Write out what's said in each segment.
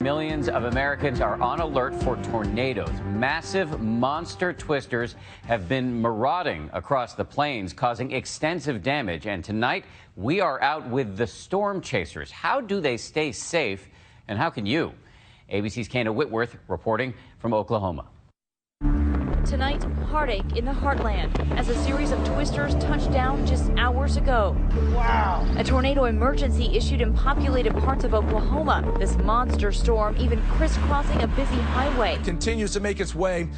Millions of Americans are on alert for tornadoes. Massive monster twisters have been marauding across the plains, causing extensive damage. And tonight, we are out with the storm chasers. How do they stay safe, and how can you? ABC's Kanda Whitworth reporting from Oklahoma. Tonight, heartache in the heartland as a series of twisters touched down just hours ago. Wow. A tornado emergency issued in populated parts of Oklahoma. This monster storm even crisscrossing a busy highway. It continues to make its way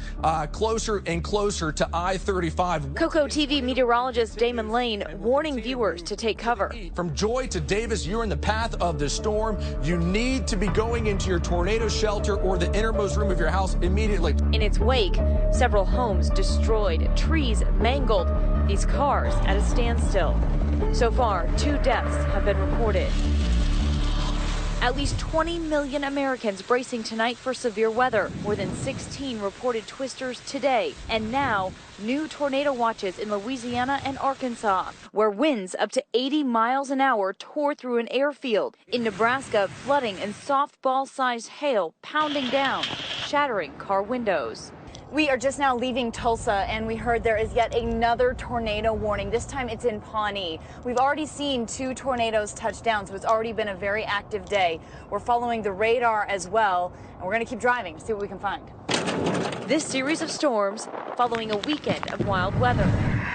closer and closer to I-35. KOCO TV meteorologist Damon Lane warning viewers to take cover. From Joy to Davis, you're in the path of the storm. You need to be going into your tornado shelter or the innermost room of your house immediately. In its wake, several homes destroyed, trees mangled, these cars at a standstill. So far, 2 deaths have been reported. At least 20 million Americans bracing tonight for severe weather. More than 16 reported twisters today. And now, new tornado watches in Louisiana and Arkansas, where winds up to 80 miles an hour tore through an airfield. In Nebraska, flooding and softball-sized hail pounding down, shattering car windows. We are just now leaving Tulsa, and we heard there is yet another tornado warning. This time it's in Pawnee. We've already seen 2 tornadoes touch down, so it's already been a very active day. We're following the radar as well, and we're going to keep driving to see what we can find. This series of storms following a weekend of wild weather.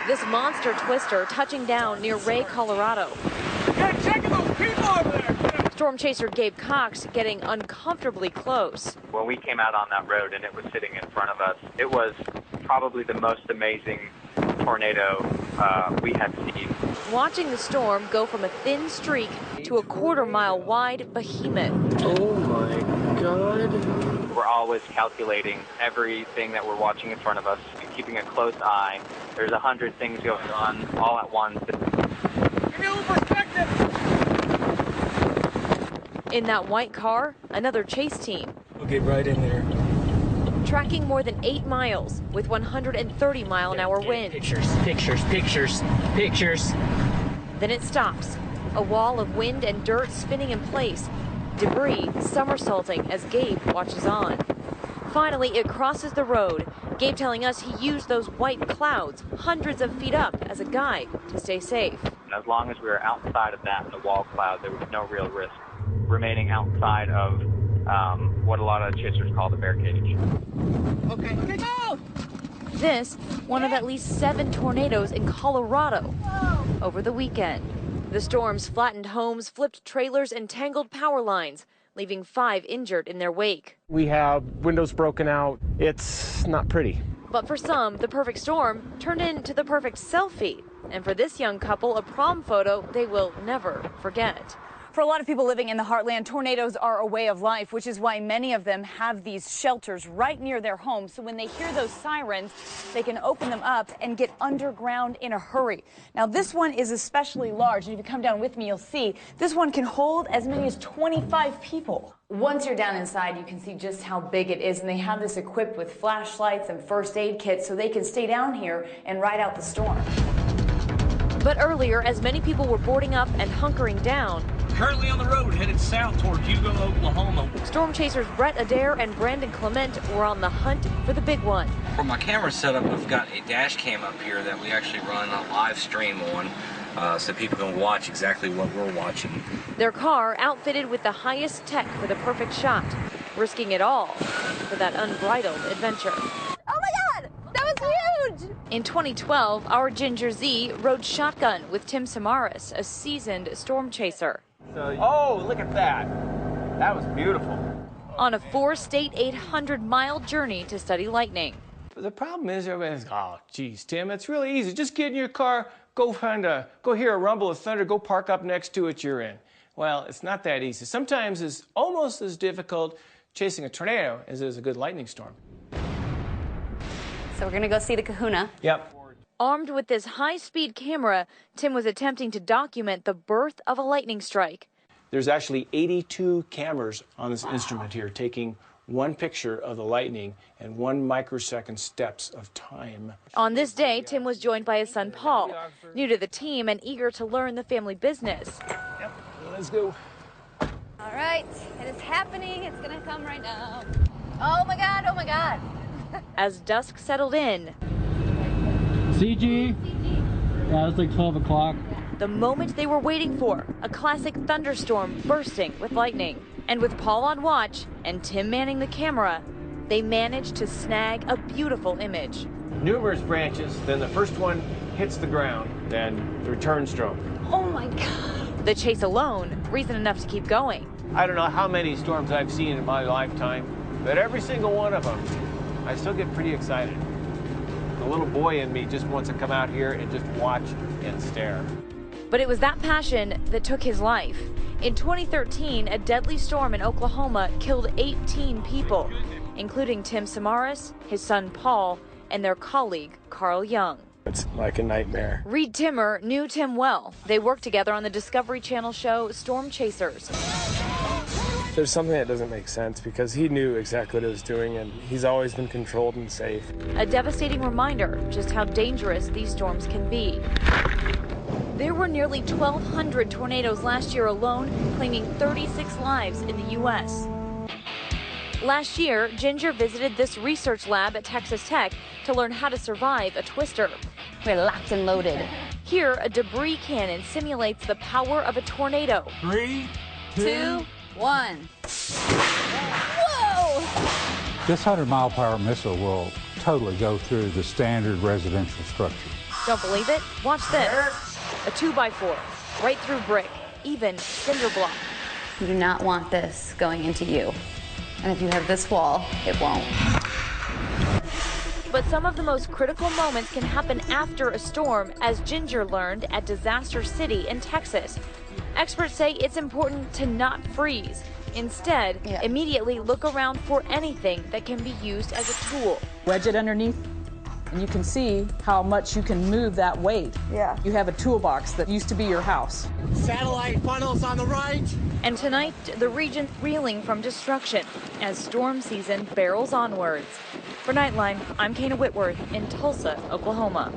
This monster twister touching down near Ray, Colorado. Hey, check those people over there! Storm chaser Gabe Cox getting uncomfortably close. When we came out on that road and it was sitting in front of us, it was probably the most amazing tornado we had seen. Watching the storm go from a thin streak to a quarter-mile wide behemoth. Oh my God. We're always calculating everything that we're watching in front of us and keeping a close eye. There's 100 things going on all at once. Give me a little perspective! In that white car, another chase team. We'll get right in there. Tracking more than 8 miles with 130-mile-an-hour winds. Pictures. Then it stops. A wall of wind and dirt spinning in place. Debris somersaulting as Gabe watches on. Finally, it crosses the road. Gabe telling us he used those white clouds hundreds of feet up as a guide to stay safe. And as long as we were outside of that, the wall cloud, there was no real risk remaining outside of what a lot of chasers call the bear cage. Okay, go! This, one of at least 7 tornadoes in Colorado over the weekend. The storms flattened homes, flipped trailers, and tangled power lines, leaving 5 injured in their wake. We have windows broken out. It's not pretty. But for some, the perfect storm turned into the perfect selfie. And for this young couple, a prom photo they will never forget. For a lot of people living in the heartland, tornadoes are a way of life, which is why many of them have these shelters right near their homes. So when they hear those sirens, they can open them up and get underground in a hurry. Now, this one is especially large. And if you come down with me, you'll see this one can hold as many as 25 people. Once you're down inside, you can see just how big it is. And they have this equipped with flashlights and first aid kits so they can stay down here and ride out the storm. But earlier, as many people were boarding up and hunkering down, Currently on the road headed south toward Hugo, Oklahoma. storm chasers Brett Adair and Brandon Clement were on the hunt for the big one. For my camera setup, we've got a dash cam up here that we actually run a live stream on so people can watch exactly what we're watching. Their car outfitted with the highest tech for the perfect shot, risking it all for that unbridled adventure. Oh my God, that was huge! In 2012, our Ginger Z rode shotgun with Tim Samaras, a seasoned storm chaser. Oh, look at that. That was beautiful. On a 4-state, 800-mile journey to study lightning. The problem is everybody's, oh, geez, Tim, it's really easy. Just get in your car, go hear a rumble of thunder, go park up next to it, you're in. Well, it's not that easy. Sometimes it's almost as difficult chasing a tornado as it is a good lightning storm. So we're going to go see the Kahuna. Yep. Armed with this high-speed camera, Tim was attempting to document the birth of a lightning strike. There's actually 82 cameras on this instrument here, taking one picture of the lightning and 1 microsecond steps of time. On this day, Tim was joined by his son, Paul, new to the team and eager to learn the family business. Yep, let's go. All right, it is happening. It's gonna come right now. Oh my God, oh my God. As dusk settled in, CG. Yeah, it's like 12 o'clock. the moment they were waiting for, a classic thunderstorm bursting with lightning. And with Paul on watch and Tim manning the camera, they managed to snag a beautiful image. Numerous branches, then the first one hits the ground, then the return stroke. Oh my God. The chase alone, reason enough to keep going. I don't know how many storms I've seen in my lifetime, but every single one of them, I still get pretty excited. The little boy in me just wants to come out here and just watch and stare. But it was that passion that took his life. In 2013, a deadly storm in Oklahoma killed 18 people, including Tim Samaras, his son Paul, and their colleague Carl Young. It's like a nightmare. Reed Timmer knew Tim well. They worked together on the Discovery Channel show Storm Chasers. There's something that doesn't make sense because he knew exactly what he was doing and he's always been controlled and safe. A devastating reminder just how dangerous these storms can be. There were nearly 1,200 tornadoes last year alone, claiming 36 lives in the U.S. Last year, Ginger visited this research lab at Texas Tech to learn how to survive a twister. We're locked and loaded. Here, a debris cannon simulates the power of a tornado. 3, 2, 1. Whoa! This 100-mile-per-hour missile will totally go through the standard residential structure. Don't believe it? Watch this. A 2x4, right through brick, even cinder block. You do not want this going into you. And if you have this wall, it won't. But some of the most critical moments can happen after a storm, as Ginger learned at Disaster City in Texas. Experts say it's important to not freeze. Instead, immediately look around for anything that can be used as a tool. Wedge it underneath, and you can see how much you can move that weight. Yeah. You have a toolbox that used to be your house. Satellite funnels on the right. And tonight, the region reeling from destruction as storm season barrels onwards. For Nightline, I'm Kana Whitworth in Tulsa, Oklahoma.